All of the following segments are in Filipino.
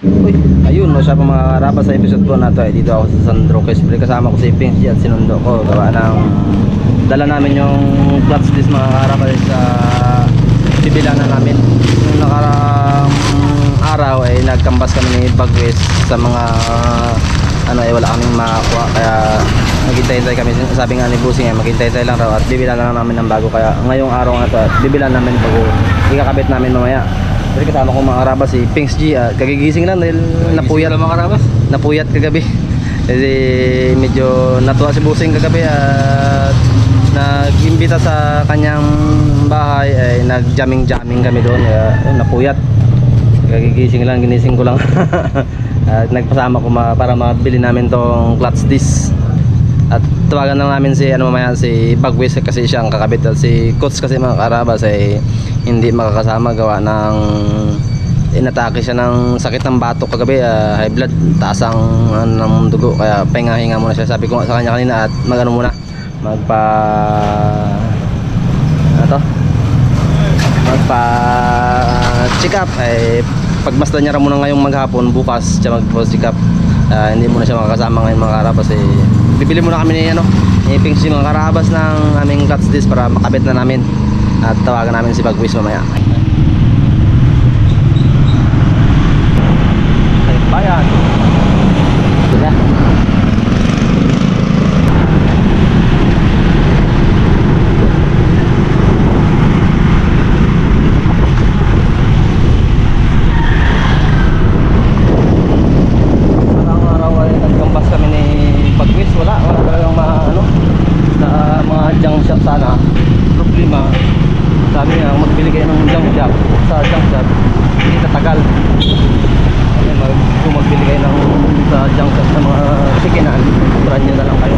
Uy, ayun, no, siya pa mga karabas sa episode po na to eh. Dito ako sa San Roque. Siyempre kasama ko si Pings G at sinundo ko. Gawa ng dala namin yung clutch disc mga karabas sa bibilanan namin. Yung nakarang araw ay nagkambas kami ni Bagwes sa mga wala kaming makakuha. Kaya maghintay-hintay kami. Sabi nga ni Busing maghintay-hintay lang raw at bibilan lang namin ng bago. Kaya ngayong araw nga to at bibilan namin bago ikakabit namin mamaya. Kasi kasama ko mga karabas si Pings G at kagigising lang dahil napuyat mga karabas. Napuyat kagabi. Kasi medyo natuwa si Busing kagabi at nag-imbita sa kanyang bahay ay nag-jamming kami doon. Kaya napuyat. Kagigising lang, ginising ko lang. At nagpasama ko para mabili namin tong clutch disc. At tawagan lang namin si mamaya si Bagwes kasi siya ang kakabit at si Coach kasi mga karabas ay hindi makakasama gawa ng inatake siya ng sakit ng batok kagabi, high blood, taas ang ng dugo, kaya pahinga-hinga muna siya. Sabi ko sa kanya kanina at magano muna magpa check up ay pagbasta niya muna ngayong maghapon, bukas siya check up. Hindi muna siya makakasama ngayon mga karabas eh. Bibili muna kami ni Pings G mga karabas ng aming clutch disc para makabit na namin at tawagan namin si Bagwis mamaya. Ay, bayan. Sila. Sana problema sabi niya magbili kayo ng junk job sa junk job hindi tatagal kung magbili kayo ng sa junk job sa mga sikinan brand nyo na lang kayo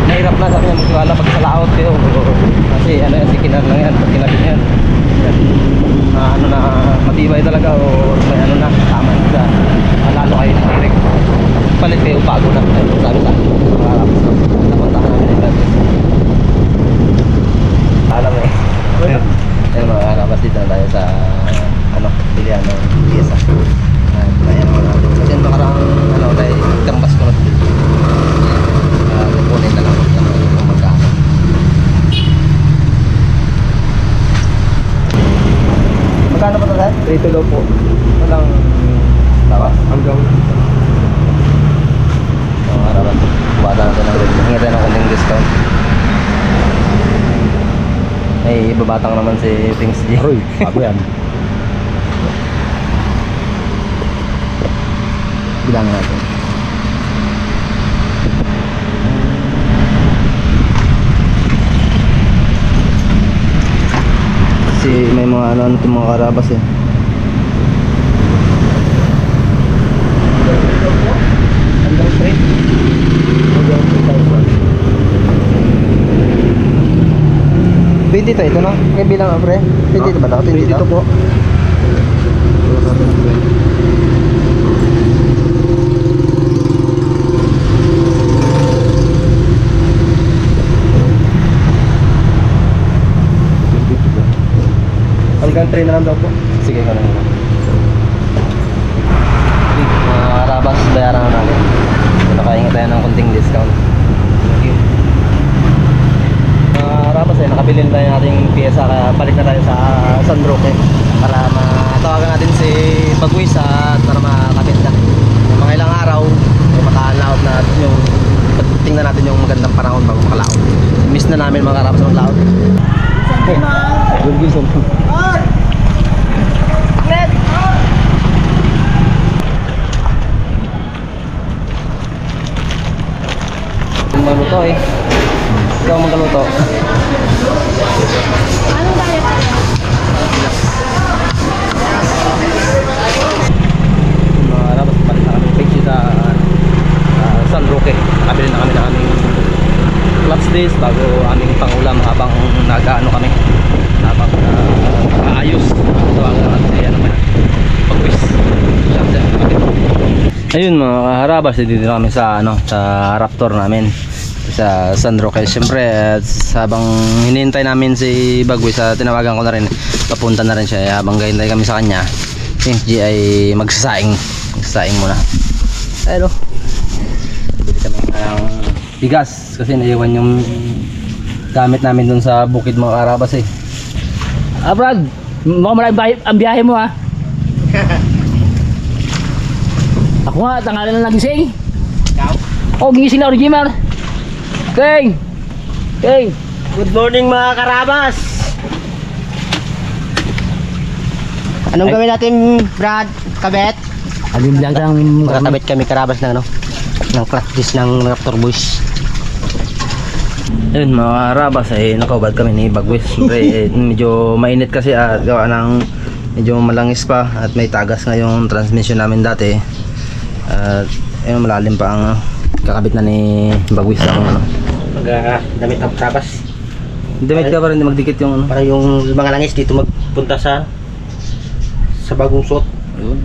nahirap na sabi niya magwala pag sa laot kayo kasi yan sikinan lang yan pag kinabit yan na matibay talaga o may na tama na lalo kayo direct palit kayo bago na sabi sa napuntahan namin yung Bagwis. Alam mo ayun mga karabas, dito na tayo sa pilihan ng pyesa. Ayan mga natin kasi ito karang tayo kambas ko na dito kukunin na lang kung magkano. Magkano pa ito tayo? 3 daw po. Walang tawa Hanggang mga karabas, bata natin ng rin. Hingi tayo ng konting discount. Ay babatang naman si Pings G. Uy, bago yan. Bilang natin. Kasi may mga itong mga karabas eh. Hanggang 3. Hanggang 3,000. 20 to ito no? May bilang pre? 20 to ba ito? 20 to po. Hanggang 3 na lang daw po. Sige ko na yun. Mga karabas, bayaran na natin. Nakahinga tayo ng konting discount. Thank you. Mga karabas nakabili na tayo nating pyesa, kaya balik na tayo sa San Roque para matawagan natin si Bagwis at para makabit na. Yung mga ilang araw ay makalaot na yung tingnan natin yung magandang panahon bago makalaot. Miss na namin mga karabas ng laot. Wilson. Maluto eh. Ikaw magkaluto. Anong diet? Mga karabas, balik na kami page sa San Roque. Nakabili na kami ng aming clutch disc bago aming pangulam habang nag-ano kami. Habang nag-aayos. Tawagan na natin si Bagwis. Ayun mga kaharabas, dito na kami sa sa Raptor namin sa San Roque. Siyempre habang hinihintay namin si Bagwis, tinawagan ko na rin, papunta na rin siya habang gahintay kami sa kanya. Yung G ay magsasaing. Magsasaing muna. Ayun o. Bili kami ng bigas kasi naiwan yung gamit namin dun sa bukid mga karabas eh. Brad, mukhang marami ang biyahe mo ha. Ako nga, tangalan na nagising. Oh, gigising na ako ni Jimar. King! King! Good morning mga karabas! Anong gawin natin, Brad? Kabet? Alin lang ng Magkakabit kami karabas ng ano? Ng practice ng Raptor Boys. Ayun mga karabas ay nakaubad kami ni Bagwis. Siyempre medyo mainit kasi gawa ng medyo malangis pa at may tagas nga yung transmission namin dati. At ayun malalim pa ang kakabit na ni Bagwis ang ano. Damit ng karabas. Damit ka pa rin magdikit yung ano. Para yung mga langis dito magpunta sa bagong suot. Ayun.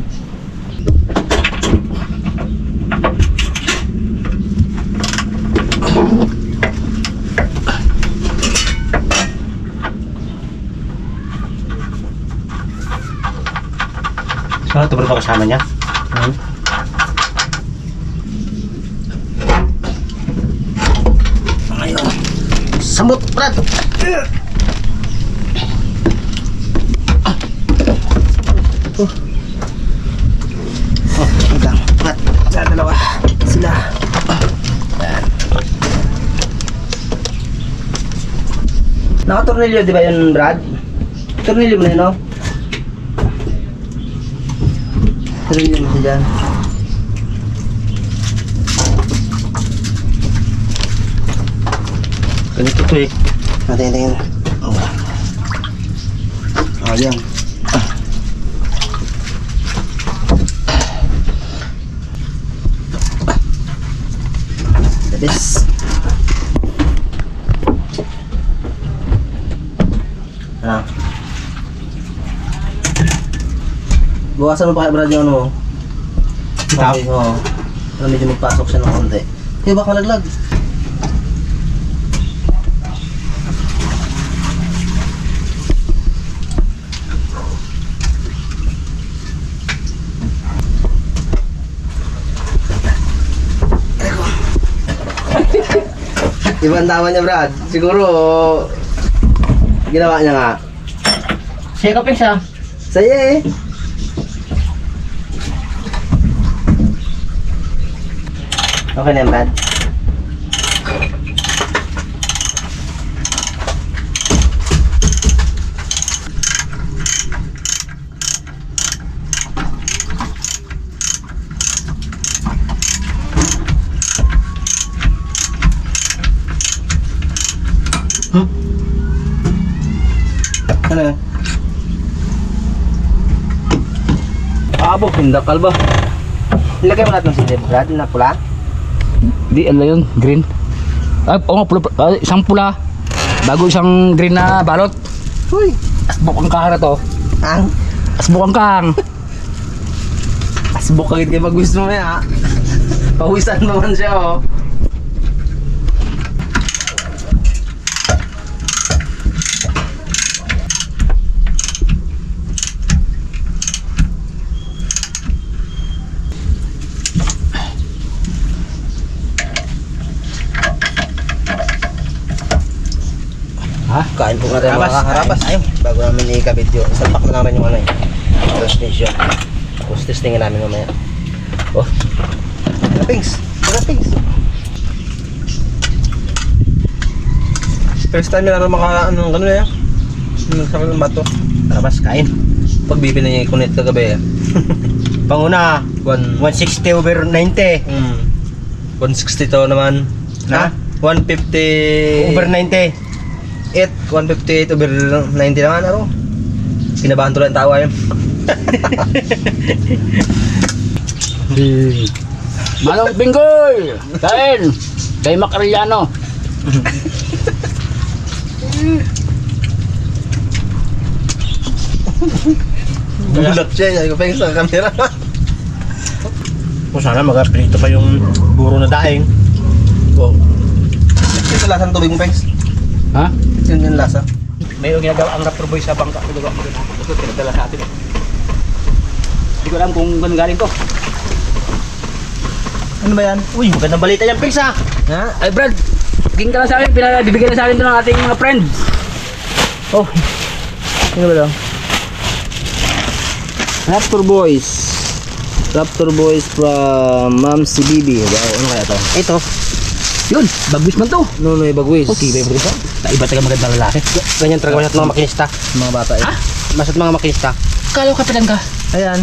So, ito ba kasama niya? Ayun. Samot, Brad! Hanggang. Brad. Sa dalawa. Sila. Ayan. Naka-tornilyo di ba yun, Brad? Tornilyo mo na yun, no? Tornilyo mo siya dyan. Ganito to eh. Natin. Oh. Ayan. Labis. Ah. Bukasan mo pa kay Brad yung ano mo. Tap? Okay, oo. Para medyo magpasok siya ng konti. Kaya baka malaglag. Ibang tama niya, Brad. Siguro ginawa niya nga. Siya ka siya. Saya eh. Okay na yan, Brad. Ano yan? Abo, pindakal ba? Ilagay mo natin si Brad na pula. Di, ano yun? Green. Ay, oo nga, pula, isang pula. Bago isang green na balot. Uy! Asbok ang kahara to. Ang Asbok ang kahang. asbok kagit kayo pag gusto mo yan, ha? Pawisan mo man siya, oh. Ha? Kain po natin Harabas. mga kaharabas. Ayun. Bago namin ikabit yun. Isalpak na namin yung ano eh. Transmission. Tapos testingin namin mamaya. Oh. Rapings. Rapings. First time nila na anong gano'n yan? Nagsama ng bato. Harabas, kain. Pagbibi na niya i-connect kagabi. Panguna, 160 over 90. 160 to naman. Na? 150 Over 90. 158 over 90 naman, ano? Kinabahan tuloy ang tawa yun. Manong Pinggoy! Kain! Kay Macarillano. Gulat siya, yung pa sa camera. Kung sana mag-aprito pa yung buro na daing. Oh. Ito lasa ng tubig mo, Pengs. Ha? Yun yung lasa. Mayroong ginagawa ang Raptor Boy sa bangka. Ginagawa ko rin. Ito, pinadala sa atin eh. ko alam kung saan galing to. Ano ba yan? Uy, magandang balita yan, Pils ha? Ha? Ay Brad, king ka lang sa akin, pinabibigyan lang sa akin ito ng ating mga friends. Oh, Ano ba daw? Raptor Boys. Raptor Boys from Ma'am si Bibi. Wow, ano kaya to? Ito. yun, bagwis man to. Nunoy Bagwis. Okay, ba yung ito? Iba taga magandang lalaki. Ganyan talaga masyat mga makinista. Mga bata eh. Ha? Masyat mga makinista. Kala ko kapilan ka. Ayan.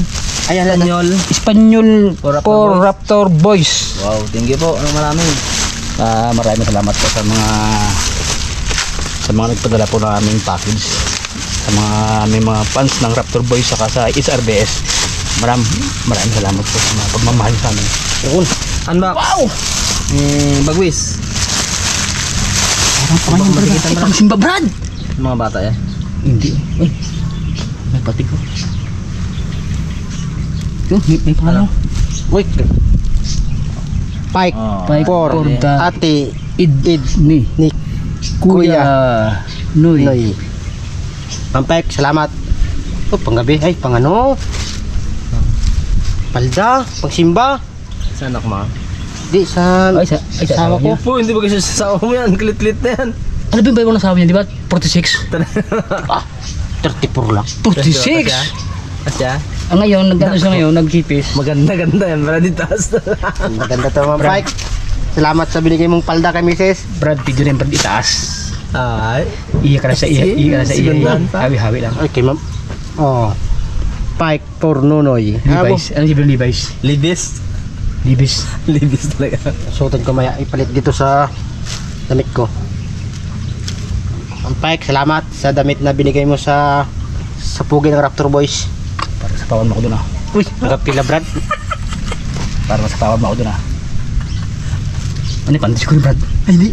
Ayan lang. Espanyol. Espanyol For Raptor for Boys. Raptor Boys. Wow, thank you po. Ang marami. Maraming salamat po sa mga nagpadala po ng aming package. Sa mga may mga fans ng Raptor Boys saka sa SRBS. Maraming salamat po sa mga pagmamahal sa amin. Yun. Unbox. Wow! Bagwis. Parang pang Simba Brad. Mga bata yan. Hindi. Uy. May patik ko. Yun, may pangalan. Uy. Pike. Pike For for the Ate Id ni ni Kuya Noy. Noy. Pampek, salamat. Oh, panggabi. Ay, pang ano? Palda, pangsimba. Sa anak mo. Di, sa Ay, sa asawa ko. Po, hindi ba kasi sa mo yan? Klit-klit na yan. Ano ba yung bayo ng asawa niya, di ba? 46? 34 lang. 46? Asya? Ngayon, nagkano siya ngayon, nagkipis. Maganda-ganda yan. Para di taas na lang. Maganda to, Ma'am Pike. Salamat sa binigay mong palda kay Mrs. Brad, video na yung Brad itaas. Ay. Iya ka na sa iya, iya ka na sa iya. Sigundahan pa. Hawi-hawi lang. Okay, Ma'am. Oh. Pike for Nunoy. Levi's. Ano yung Levi's? Libis. Levi's. Libis talaga. Suotin ko maya ipalit dito sa damit ko. Ma'am Pike, salamat sa damit na binigay mo sa pugi ng Raptor Boys. Para sa pawan mo ako dun ah. Uy, nagapila Brad. Para sa pawan mo ako dun ah. Ano yung pantis ko rin Brad? Ay, di.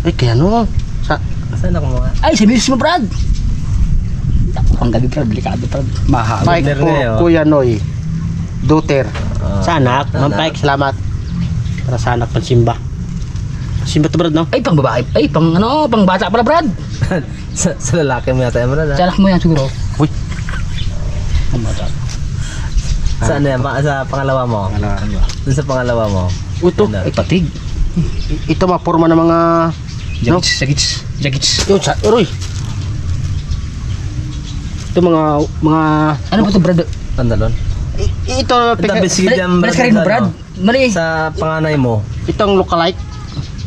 Ay, kaya no. Saan ako mga? Ay, sa misis mo Brad! Ang gabi Brad, delikado Brad. Mahal. Pike Order for na yun. Kuya Noy. Daughter. Sa anak. Ma'am anak. Pike, salamat. Para sa anak pansimba. Simba to Brad, no? Ay, pang babae. Ay, pang ano, pang bata pala Brad. sa lalaki mo yata yan, Brad, ha? Sa anak mo yan siguro. Uy. Ang bata. Sa ano yan? Sa pangalawa mo? Dun sa pangalawa mo? Ito. Ay, patig. Ito maporma ng mga... No? Jagits. Yun, sa... Uy. Ito mga... Ano ba ito Brad? Pandalon? Ito... Ito, bisigit yan, Balas ka rin mo Brad. Mali. Sa panganay mo? Itong lookalike.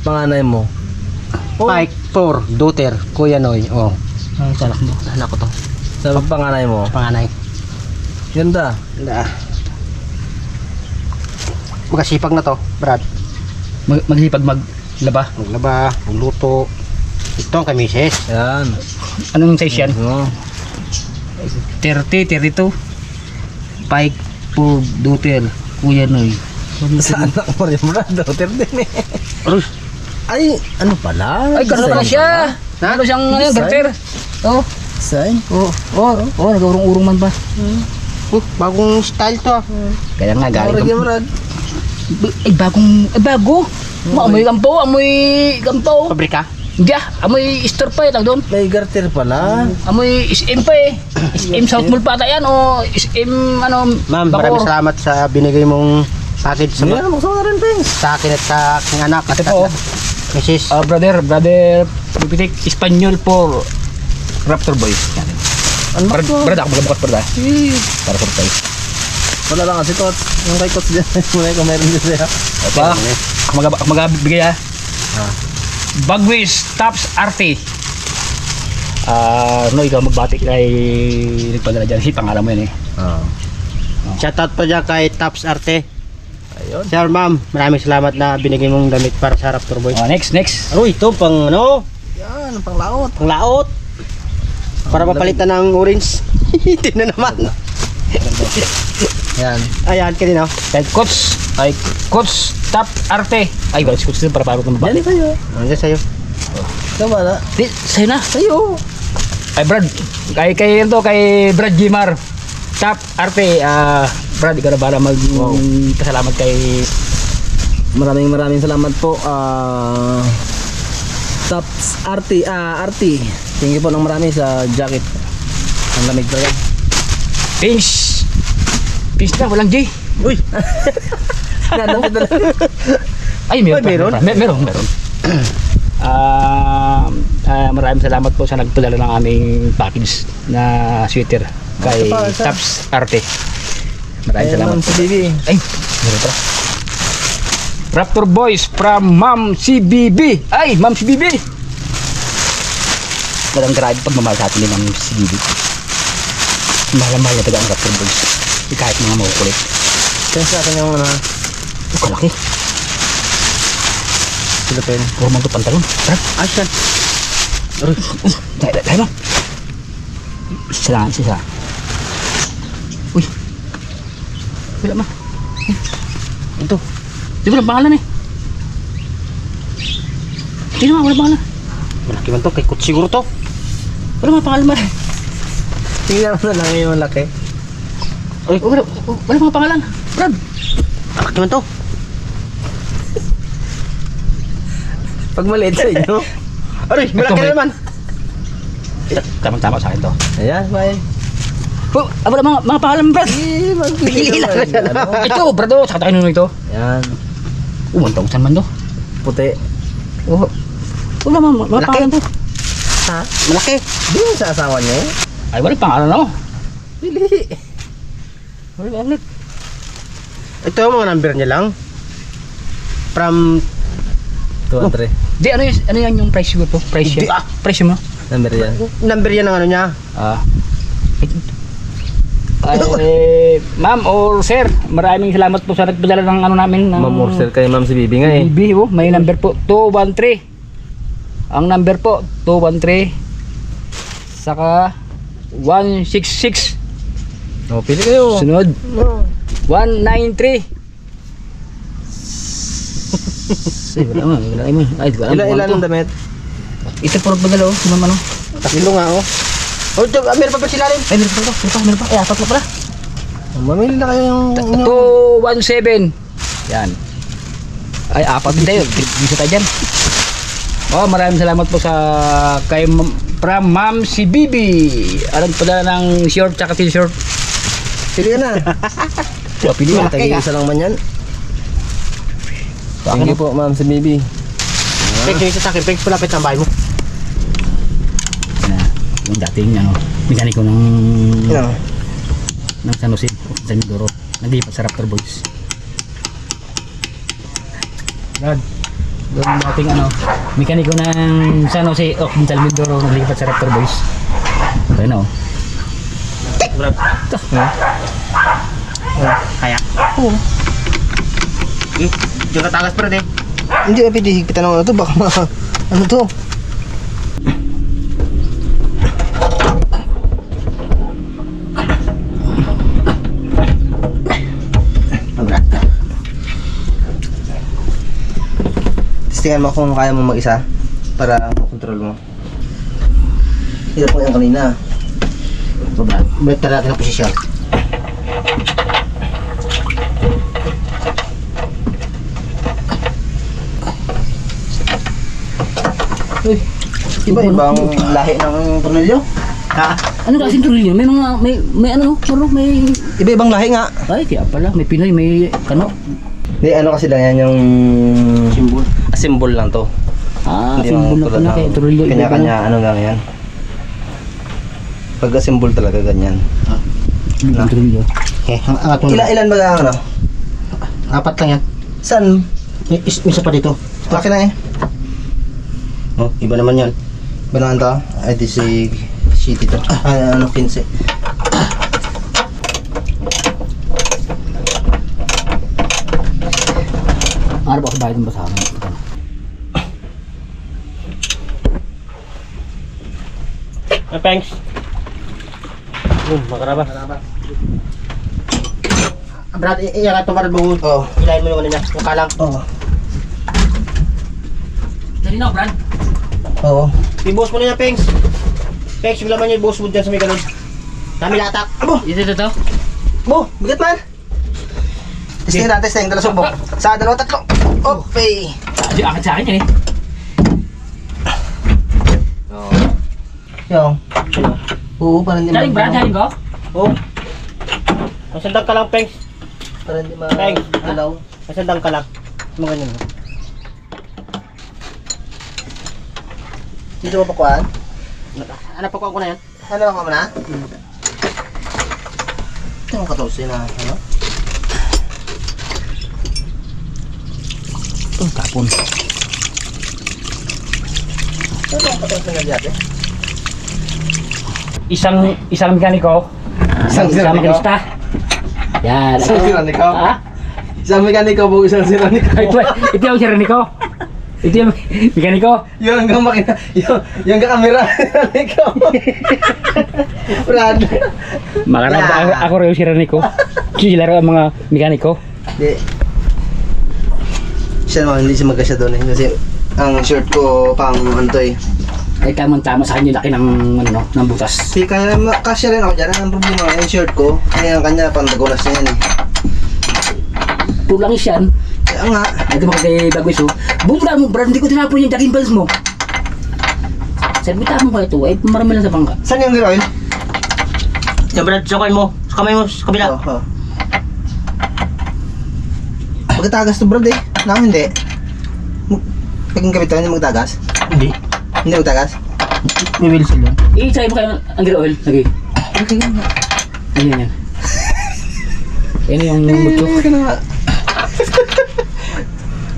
Panganay mo? Pike for daughter. Kuya Noy. Oh. Ang salak mo. Anak ko to. Sa panganay mo? Panganay. Ganda. Ganda. Magkasipag na to, Brad. Maghipag maglaba. Maglaba, magluto. Ito ang kay Mrs. Yan. Anong size yan? Oh. 30, 32. Pike for daughter. Kuya Noy. Sa anak mo rin, Brad. Daughter din eh. Aroy. Ay, ano pala? Ay, gano'n pala siya. Ano siyang Design? garter. Oh, Design? nag-urong-urong man pa. Bagong style to. Kaya nga galing Origin, ka. Brad. Ay, bago. Amoy gampo. Pabrika. Hindi amoy store pa eh, tag doon. May garter pala. Amoy SM pa eh. SM South Mall pa ata yan o SM ano, Ma'am, Bacoor. maraming salamat sa binigay mong package sa, Sige na, magsama na rin, Pings. sa akin at sa aking anak. Ate po, Mrs. brother, pipitik, Espanyol for Raptor Boys. Yan. Unbox mo. Brad, ako magbukas brad. Para surprise. Wala lang kasi Tots. Yung kay Tots dyan. Muna kung meron din siya. Pa, ako magabigay ha. Bagwis, Tops, Arte. No, ikaw magbati kay nagpadala dyan. Si pangalan mo yan eh. Shoutout pa dyan kay Tops Arte. Ayun. Sir, ma'am, maraming salamat na binigay mong damit para sa Raptor Boys. Next. Ano ito? Pang ano? Yan, pang laot. Pang laot. Para mapalitan ng orange. Hindi na naman. Yan. Ayan, kanina. Kay Coach Top Arte. Ay, wala si Coach para parot ng Yan babae. sa'yo. Andiyan sa'yo. Tama na. Di, sa'yo na. Sa'yo. Ay, Brad. Kay Brad Gimar. Top Arte. Brad, ikaw na bala pasalamat kay... Maraming salamat po. Tops Arti. Thank you po ng marami sa jacket. Ang lamig talaga. Pings! Pings na, walang J. Uy! Ay, meron. Ay, meron? Meron. Maraming salamat po sa nagpadala ng aming package na sweater kay Taps Arte. Maraming salamat po. Ay, meron pa. Raptor Boys from Ma'am CBB. Ay, Ma'am CBB. Walang grabe pagmamahal sa atin ni Ma'am CBB. Mahal-mahal na taga ang Raptor Boys. Di kahit mga makukulit. Kaya sa akin yung Kalaki. silapin. Puro man ito pantalon. Brad. Asyan. Dahil mo. Isa. Uy. Wala ma. Ito. Di ba pangalan eh? Hindi naman, wala pangalan. Malaki man to. Kay Kut siguro to. Wala mga pangalan man. Tingnan mo na lang yung laki. Ay, wala mga pangalan. Brad. Malaki man to. Pag maliit sa inyo. Aray, malaki na naman. Tama sa akin to. Ayan, bye. Oh, wala mga pangalan, Brad. Pili lang. Ito, Brad, oh. Saka tayo nung ito. Yan. 1,000 man to. Puti. Oh. Wala mga Malaki. pangalan to. Ha? Malaki. Di mo sa asawa niya eh. Ay, wala pangalan ako. Pili. Wala. Ito mga number niya lang. From 200. Di, ano yan yung price ko to? Price Di, yan? Price mo? Number yan. number yan ng ano niya. Ma'am or sir, maraming salamat po sa nagpadala ng ano namin ng Ma'am Orser kay Ma'am si Bibi nga eh. BB, oh, may number po 213. Ang number po 213 saka 166. Oh, pili kayo. Sunod 193. Ay, wala mo. Ay, wala Ilan ang damit? Ito puro padala oh, si ma'am ano. Tatlo nga oh. Oh, meron pa ba sila rin? Ay, meron pa. Ay, apat na pala. Mamili na kayo yung... 217. Yan. Ay, apat din tayo. Bisa tayo dyan. Oh, maraming salamat po sa kay from Ma'am si Bibi. Alam po na ng short tsaka t-shirt. Pili ka na. Oh, pili na. Tagi-isa lang man yan. Thank you po, Ma'am si Bibi. Peg, yung isa sa akin. Peg, palapit ng bahay mo. Yung dating ano, mekaniko ng Ano? ng San Jose, San Mindoro. Naglipat sa Raptor Boys. Brad, yung dating ano, mekaniko ng San Jose, San Mindoro, naglipat sa Raptor Boys. Ayun na oh. Brad. Kaya? Oo. Diyan katagas pa rin eh. Hindi na pwede higpitan ng ano to. Baka ano to? Testingan mo kung kaya mo mag-isa para makontrol mo. Hirap ko yan kanina. Balik na natin ang posisyon. Uy, Iba-ibang lahi ng tornilyo. Ha? ano klaseng tuloy yun? May mga, may ano, marunong, may... Iba-ibang lahi nga. Ay, kaya pala, may Pinoy, may kano. Hindi, ano kasi lang yan yung... Symbol. Symbol lang to. Ah, Hindi simbol na tulad pala, ng kaya tuloy yun. Kanya-kanya, ano lang yan. Pagka-symbol talaga ganyan. Tuloy yun. Okay, ang atong Ilan ba ang ano? apat lang yan. Saan? Isa pa dito. Laki na eh. Oh, iba naman yan. Ba naman to? Ay, di si City to. Ay, ano, 15. Ano ba ako bayad ng basahan? Thanks. Makaraba. Brad, iyan ka tumarad mo. Oh. Ilahin mo yung ano niya, yung kalang. Oo. Dali na, Brad. Oo. Ibuhos mo na niya, Pengs. Pengs, yung laman niya ibuhos mo dyan sa may ganun. Dami latak. Abo! Ito. Bo, bigat man. Testing, dala sumbok. Sa dalawa, tatlo. Okay. Akit sa akin yan eh. Yung. Oo, parang hindi Daling, Brad, daling ko? Oh. Masandang ka lang, Pengs. Para hindi Peng, magalaw. Masandang ka lang. Mga ganyan. Dito mo pakuhaan? Ano pa ko na yan? Ano ka mo na? Ito yung 14 na, ano? Ito, tapon. Ito yung 14 na dyan, eh. Isang mekaniko. Isang Isang mekaniko? makinista. Yan. Isang mekaniko? Ha? Isang mekaniko po, isang mekaniko. Ito yung mekaniko. Ito yung mekaniko. Yung hanggang makina, yung kamera, mekaniko. Brad. Makarap ako rin yung mekaniko. Sila rin ang mga mekaniko. Hindi. Siya naman, hindi siya magkasya doon eh. Kasi ang shirt ko pang ano to eh. Ay tamang-tama sa kanya laki ng ano no, ng butas. Kasi kaya kasya rin ako dyan. Ang problema yung shirt ko. Kaya ang kanya pang nagulas na yan eh. Tulangis yan. Kaya nga. Ito mga kay Bagwis oh. Bumula mo Brad, hindi ko tinapon yung daging balls mo. Sabi mo ko ito, ay marami lang sa bangka. Saan yung gear oil? Yan, Brad, sa kamay mo. Sa kamay mo, sa kabila. Oo. Magtagas to Brad eh. Naku hindi. Paging kapit hindi magtagas. Hindi. Hindi magtagas. May Wilson yan. I-try mo kayo ang gear oil. Lagi. Okay nga. Ayan yan. Yan yung mucho.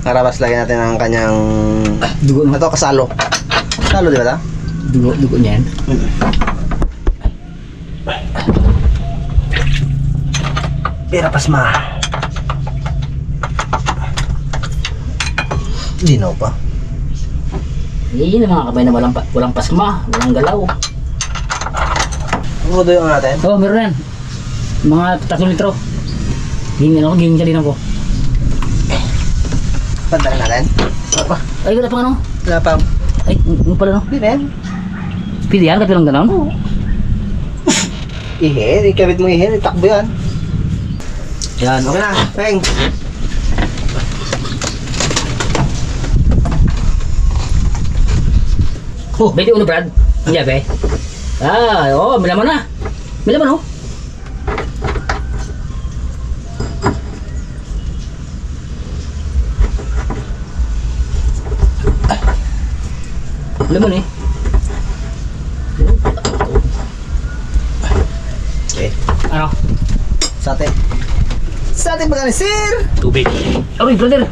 Karabas lagyan natin ang kanyang Dugo no? ito kasalo. Kasalo di ba ta? Dugo niya yan. Pera pasma. Linaw pa. Yun ang mga kabay na walang pasma, walang galaw. Ano do yung natin? Oo, meron yan. Mga 3 litro. Gingin kanina ko. Pantalan natin. Apa? Ay, wala pang ano? Wala pa. Ay, ano pala no? Hindi na yan. Pili yan, kapilang ganon? Oo. Ihe, ikabit mo ihe, itakbo yan. Yan, okay na. Peng. Oh, pwede uno Brad. Hindi ba? Oo, milaman na. Milaman oh. Lemon eh. Okay. Ano? Sate. Sate ba ka sir? Tubig. Aroy, brother.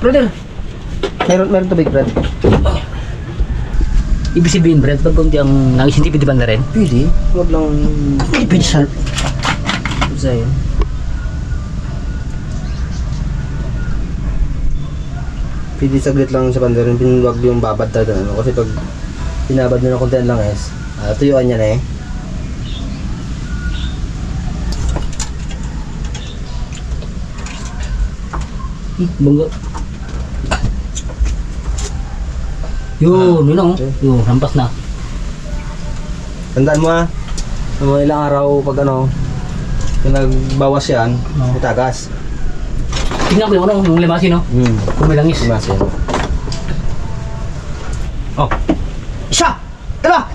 Meron tubig, Brad. Ibig sabihin, Brad, pag kunti ang nangis, hindi pwede ba na rin? Pwede. Huwag lang... Pwede sal. Sa'yo. Pwede saglit lang sa pandarin, pinwag yung babad talaga. Ano? Kasi pag pinabad mo ng konti lang tuyuan niya na eh. Bunggo. Yun, yun oh. Yun, rampas na. Tandaan mo mga ilang araw pag ano, kung nagbawas yan, itagas. Tingnan ko yung ano, yung limasin no? Kung may langis. Imasin. Oh. Isa! Dalawa!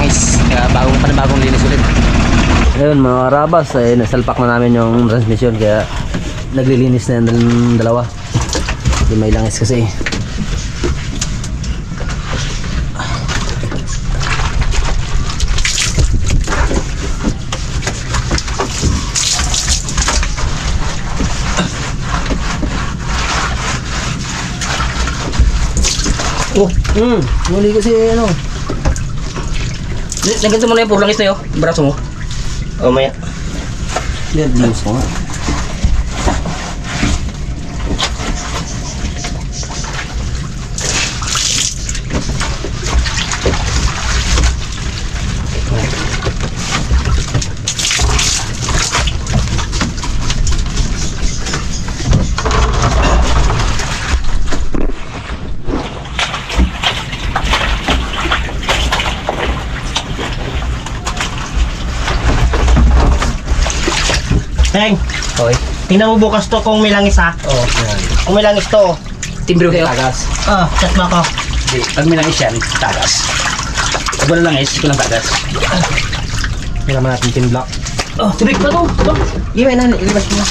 langis. Kaya panibagong linis ulit. Ayun mga karabas, ay nasalpak na namin yung transmission kaya naglilinis na yung dalawa. Hindi may langis kasi. Oh, Muli kasi ano. naganto mo na yung puro langis na yun. Yung braso mo. O maya. Yan, linis ko nga. Teng, Okay. tingnan mo bukas to kung may langis ha. Oo. Kung may langis to. Timbro kayo. Tagas. Chat mo ako. Hindi. Pag may langis yan, tagas. Pag wala langis, ito lang tagas. Tingnan mo natin tin block. Oh, tubig pa to. Iwan na, ilabas mo.